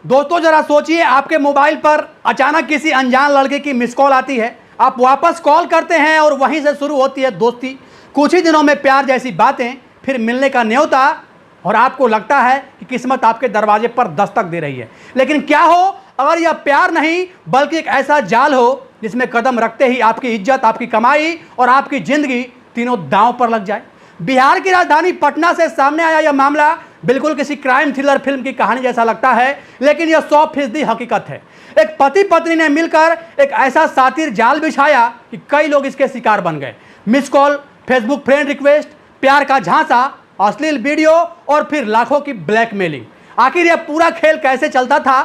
दोस्तों जरा सोचिए, आपके मोबाइल पर अचानक किसी अनजान लड़के की मिस कॉल आती है। आप वापस कॉल करते हैं और वहीं से शुरू होती है दोस्ती, कुछ ही दिनों में प्यार जैसी बातें, फिर मिलने का न्योता, और आपको लगता है कि किस्मत आपके दरवाजे पर दस्तक दे रही है। लेकिन क्या हो अगर यह प्यार नहीं बल्कि एक ऐसा जाल हो जिसमें कदम रखते ही आपकी इज्जत, आपकी कमाई और आपकी जिंदगी तीनों दांव पर लग जाए। बिहार की राजधानी पटना से सामने आया यह मामला बिल्कुल किसी क्राइम थ्रिलर फिल्म की कहानी जैसा लगता है, लेकिन यह 100% हकीकत है। एक पति पत्नी ने मिलकर एक ऐसा सातिर जाल बिछाया कि कई लोग इसके शिकार बन गए। Miss call, Facebook friend request, प्यार का झांसा, अश्लील वीडियो और फिर लाखों की ब्लैकमेलिंग। आखिर यह पूरा खेल कैसे चलता था?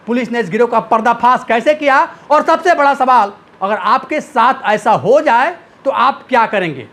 पुलिस ने इस गिरोह का पर्दाफाश कैसे किया? और सबसे बड़ा सवाल, अगर आपके साथ ऐसा हो जाए तो आप क्या करेंगे?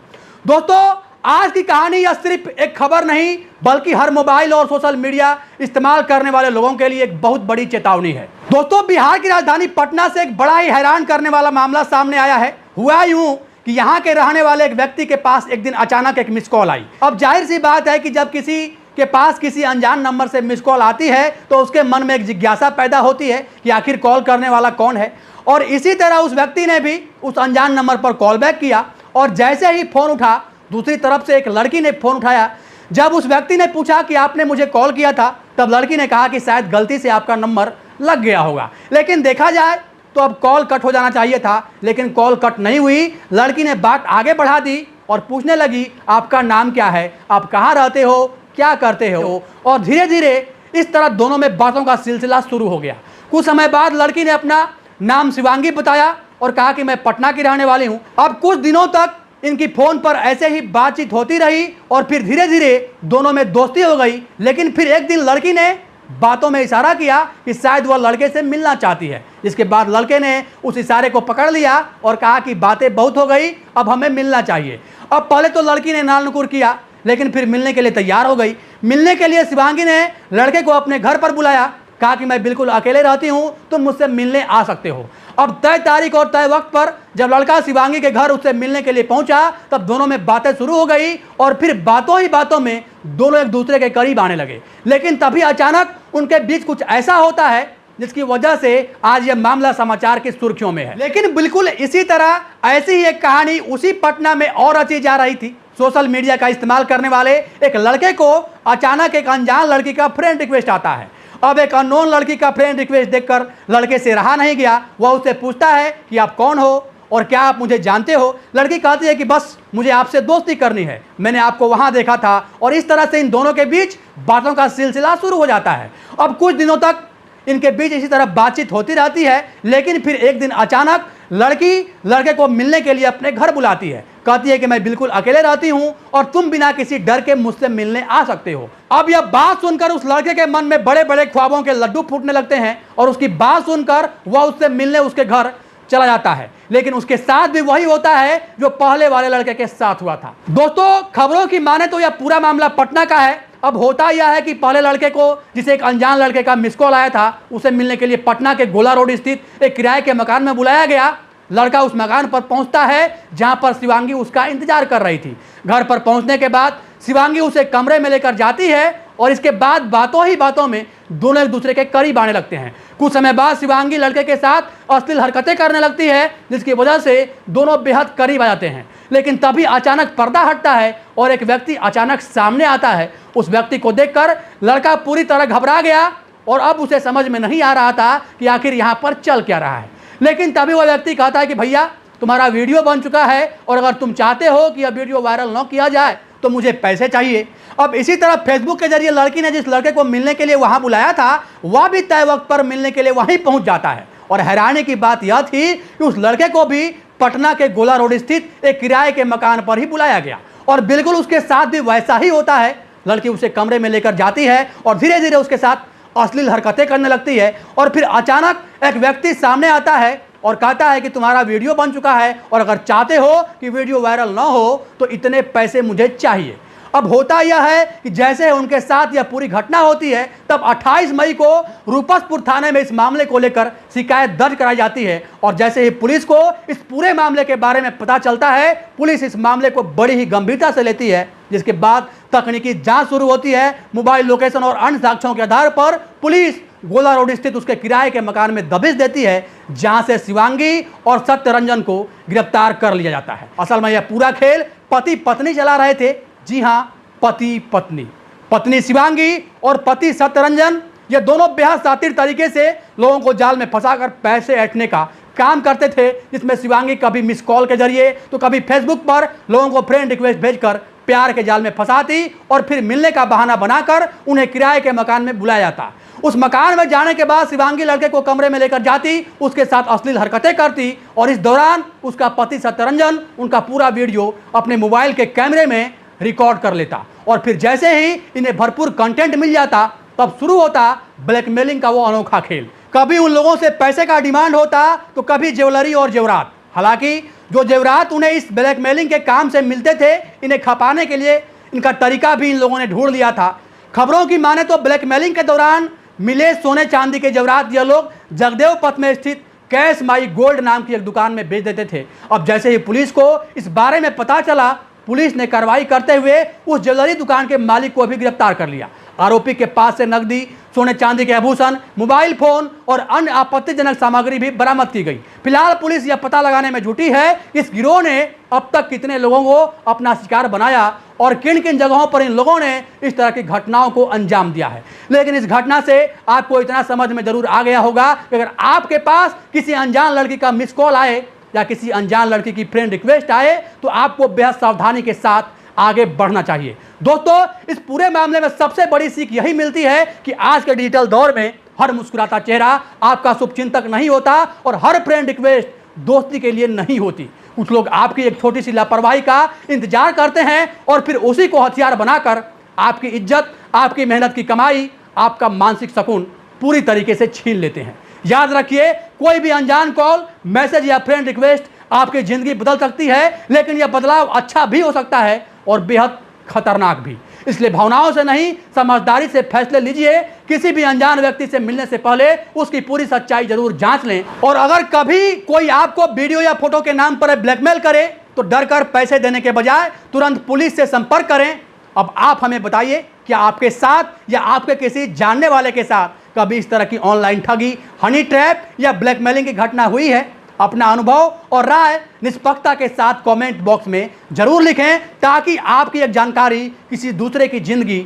दोस्तों आज की कहानी यह सिर्फ एक खबर नहीं बल्कि हर मोबाइल और सोशल मीडिया इस्तेमाल करने वाले लोगों के लिए एक बहुत बड़ी चेतावनी है। दोस्तों बिहार की राजधानी पटना से एक बड़ा ही हैरान करने वाला मामला सामने आया है। हुआ यूं कि यहाँ के रहने वाले एक व्यक्ति के पास एक दिन अचानक एक मिस कॉल आई। अब जाहिर सी बात है कि जब किसी के पास किसी अनजान नंबर से मिस कॉल आती है तो उसके मन में एक जिज्ञासा पैदा होती है कि आखिर कॉल करने वाला कौन है। और इसी तरह उस व्यक्ति ने भी उस अनजान नंबर पर कॉल बैक किया और जैसे ही फोन उठा, दूसरी तरफ से एक लड़की ने फोन उठाया। जब उस व्यक्ति ने पूछा कि आपने मुझे कॉल किया था, तब लड़की ने कहा कि शायद गलती से आपका नंबर लग गया होगा। लेकिन देखा जाए तो अब कॉल कट हो जाना चाहिए था, लेकिन कॉल कट नहीं हुई। लड़की ने बात आगे बढ़ा दी और पूछने लगी, आपका नाम क्या है, आप कहाँ रहते हो, क्या करते हो? और धीरे धीरे इस तरह दोनों में बातों का सिलसिला शुरू हो गया। कुछ समय बाद लड़की ने अपना नाम शिवांगी बताया और कहा कि मैं पटना की रहने वाली हूँ। अब कुछ दिनों तक इनकी फोन पर ऐसे ही बातचीत होती रही और फिर धीरे धीरे दोनों में दोस्ती हो गई। लेकिन फिर एक दिन लड़की ने बातों में इशारा किया कि शायद वह लड़के से मिलना चाहती है। इसके बाद लड़के ने उस इशारे को पकड़ लिया और कहा कि बातें बहुत हो गई, अब हमें मिलना चाहिए। अब पहले तो लड़की ने नाल-नुकुर किया, लेकिन फिर मिलने के लिए तैयार हो गई। मिलने के लिए शिवांगी ने लड़के को अपने घर पर बुलाया, कहा कि मैं बिल्कुल अकेले रहती हूं, तुम मुझसे मिलने आ सकते हो। अब तय तारीख और तय वक्त पर जब लड़का शिवांगी के घर उससे मिलने के लिए पहुंचा, तब दोनों में बातें शुरू हो गई और फिर बातों ही बातों में दोनों एक दूसरे के करीब आने लगे। लेकिन तभी अचानक उनके बीच कुछ ऐसा होता है जिसकी वजह से आज यह मामला समाचार की सुर्खियों में है। लेकिन बिल्कुल इसी तरह ऐसी ही एक कहानी उसी पटना में और रची जा रही थी। सोशल मीडिया का इस्तेमाल करने वाले एक लड़के को अचानक एक अनजान लड़की का फ्रेंड रिक्वेस्ट आता है। अब एक अननोन लड़की का फ्रेंड रिक्वेस्ट देखकर लड़के से रहा नहीं गया। वह उससे पूछता है कि आप कौन हो और क्या आप मुझे जानते हो? लड़की कहती है कि बस मुझे आपसे दोस्ती करनी है, मैंने आपको वहां देखा था। और इस तरह से इन दोनों के बीच बातों का सिलसिला शुरू हो जाता है। अब कुछ दिनों तक इनके बीच इसी तरह बातचीत होती रहती है। लेकिन फिर एक दिन अचानक लड़की लड़के को मिलने के लिए अपने घर बुलाती है। कहती है कि मैं बिल्कुल अकेले रहती हूं और तुम बिना किसी डर के मुझसे मिलने आ सकते हो। अब यह बात सुनकर उस लड़के के मन में बड़े बड़े ख्वाबों के लड्डू फूटने लगते हैं और उसकी बात सुनकर वह उससे मिलने उसके घर चला जाता है। लेकिन उसके साथ भी वही होता है जो पहले वाले लड़के के साथ हुआ था। दोस्तों खबरों की माने तो यह पूरा मामला पटना का है। अब होता यह है कि पहले लड़के को, जिसे एक अनजान लड़के का मिस कॉल आया था, उसे मिलने के लिए पटना के गोला रोड स्थित एक किराए के मकान में बुलाया गया। लड़का उस मकान पर पहुंचता है जहां पर शिवांगी उसका इंतजार कर रही थी। घर पर पहुंचने के बाद शिवांगी उसे कमरे में लेकर जाती है और इसके बाद बातों ही बातों में दोनों एक दूसरे के करीब आने लगते हैं। कुछ समय बाद शिवांगी लड़के के साथ अश्लील हरकतें करने लगती है, जिसकी वजह से दोनों बेहद करीब आ जाते हैं। लेकिन तभी अचानक पर्दा हटता है और एक व्यक्ति अचानक सामने आता है। उस व्यक्ति को देखकर लड़का पूरी तरह घबरा गया और अब उसे समझ में नहीं आ रहा था कि आखिर यहाँ पर चल क्या रहा है। लेकिन तभी वह व्यक्ति कहता है कि भैया तुम्हारा वीडियो बन चुका है और अगर तुम चाहते हो कि यह वीडियो वायरल न किया जाए तो मुझे पैसे चाहिए। अब इसी तरह फेसबुक के जरिए लड़की ने जिस लड़के को मिलने के लिए वहां बुलाया था, वह भी तय वक्त पर मिलने के लिए वहीं पहुंच जाता है। और हैरानी की बात यह थी कि उस लड़के को भी पटना के गोला रोड स्थित एक किराए के मकान पर ही बुलाया गया और बिल्कुल उसके साथ भी वैसा ही होता है। लड़की उसे कमरे में लेकर जाती है और धीरे धीरे उसके साथ अश्लील हरकतें करने लगती है। और फिर अचानक एक व्यक्ति सामने आता है और कहता है कि तुम्हारा वीडियो बन चुका है और अगर चाहते हो कि वीडियो वायरल ना हो तो इतने पैसे मुझे चाहिए। अब होता यह है कि जैसे उनके साथ यह पूरी घटना होती है, तब 28 मई को रूपसपुर थाने में इस मामले को लेकर शिकायत दर्ज कराई जाती है। और जैसे ही पुलिस को इस पूरे मामले के बारे में पता चलता है, पुलिस इस मामले को बड़ी ही गंभीरता से लेती है, जिसके बाद तकनीकी जांच शुरू होती है। मोबाइल लोकेशन और अन्य साक्ष्यों के आधार पर पुलिस गोला रोड स्थित उसके किराए के मकान में दबिश देती है, जहां से शिवांगी और सत्यरंजन को गिरफ्तार कर लिया जाता है। असल में यह पूरा खेल पति पत्नी चला रहे थे। जी हां, पति पत्नी, पत्नी शिवांगी और पति सत्यरंजन, ये दोनों बेहद शातिर तरीके से लोगों को जाल में फंसाकर पैसे ऐंठने का काम करते थे, जिसमें शिवांगी कभी मिस कॉल के जरिए तो कभी फेसबुक पर लोगों को फ्रेंड रिक्वेस्ट भेजकर प्यार के जाल में फंसाती और फिर मिलने का बहाना बनाकर उन्हें किराए के मकान में बुलाया जाता। उस मकान में जाने के बाद शिवांगी लड़के को कमरे में लेकर जाती, उसके साथ अश्लील हरकतें करती और इस दौरान उसका पति सत्यरंजन उनका पूरा वीडियो अपने मोबाइल के कैमरे में रिकॉर्ड कर लेता और फिर जैसे ही इन्हें भरपूर कंटेंट मिल जाता तब शुरू होता ब्लैकमेलिंग का वो अनोखा खेल। कभी उन लोगों से पैसे का डिमांड होता तो कभी ज्वेलरी और जेवरात। हालांकि जो जेवरात उन्हें इस ब्लैकमेलिंग के काम से मिलते थे, इन्हें खपाने के लिए इनका तरीका भी इन लोगों ने ढूंढ लिया था। खबरों की माने तो ब्लैकमेलिंग के दौरान मिले सोने चांदी के जेवरात ये लोग जगदेव पथ में स्थित कैश माई गोल्ड नाम की एक दुकान में बेच देते थे। अब जैसे ही पुलिस को इस बारे में पता चला, पुलिस ने कार्रवाई करते हुए उस ज्वेलरी दुकान के मालिक को भी गिरफ्तार कर लिया। आरोपी के पास से नकदी, सोने चांदी के आभूषण, मोबाइल फोन और अन्य आपत्तिजनक सामग्री भी बरामद की गई। फिलहाल पुलिस यह पता लगाने में जुटी है इस गिरोह ने अब तक कितने लोगों को अपना शिकार बनाया और किन किन जगहों पर इन लोगों ने इस तरह की घटनाओं को अंजाम दिया है। लेकिन इस घटना से आपको इतना समझ में जरूर आ गया होगा कि अगर आपके पास किसी अनजान लड़की का मिस कॉल आए या किसी अनजान लड़की की फ्रेंड रिक्वेस्ट आए तो आपको बेहद सावधानी के साथ आगे बढ़ना चाहिए। दोस्तों, इस पूरे मामले में सबसे बड़ी सीख यही मिलती है कि आज के डिजिटल दौर में हर मुस्कुराता चेहरा आपका शुभचिंतक नहीं होता और हर फ्रेंड रिक्वेस्ट दोस्ती के लिए नहीं होती। कुछ लोग आपकी एक छोटी सी लापरवाही का इंतजार करते हैं और फिर उसी को हथियार बनाकर आपकी इज्जत, आपकी मेहनत की कमाई, आपका मानसिक सुकून पूरी तरीके से छीन लेते हैं। याद रखिए, कोई भी अनजान कॉल, मैसेज या फ्रेंड रिक्वेस्ट आपकी जिंदगी बदल सकती है, लेकिन यह बदलाव अच्छा भी हो सकता है और बेहद खतरनाक भी। इसलिए भावनाओं से नहीं, समझदारी से फैसले लीजिए। किसी भी अनजान व्यक्ति से मिलने से पहले उसकी पूरी सच्चाई जरूर जांच लें और अगर कभी कोई आपको वीडियो या फोटो के नाम पर ब्लैकमेल करे तो डर कर पैसे देने के बजाय तुरंत पुलिस से संपर्क करें। अब आप हमें बताइए, क्या आपके साथ या आपके किसी जानने वाले के साथ कभी इस तरह की ऑनलाइन ठगी, हनी ट्रैप या ब्लैकमेलिंग की घटना हुई है? अपना अनुभव और राय निष्पक्षता के साथ कमेंट बॉक्स में जरूर लिखें ताकि आपकी एक जानकारी किसी दूसरे की जिंदगी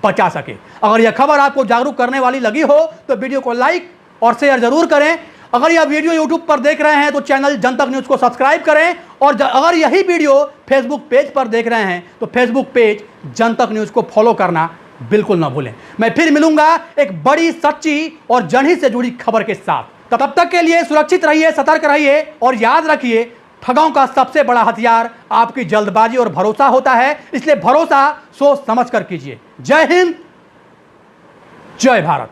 बचा सके। अगर यह खबर आपको जागरूक करने वाली लगी हो तो वीडियो को लाइक और शेयर जरूर करें। अगर यह वीडियो यूट्यूब पर देख रहे हैं तो चैनल जनतक न्यूज़ को सब्सक्राइब करें और अगर यही वीडियो फेसबुक पेज पर देख रहे हैं तो फेसबुक पेज जनतक न्यूज़ को फॉलो करना बिल्कुल ना भूलें। मैं फिर मिलूंगा एक बड़ी, सच्ची और जनहित से जुड़ी खबर के साथ। तब तक के लिए सुरक्षित रहिए, सतर्क रहिए और याद रखिए, ठगों का सबसे बड़ा हथियार आपकी जल्दबाजी और भरोसा होता है। इसलिए भरोसा सोच समझ कर कीजिए। जय हिंद, जय भारत।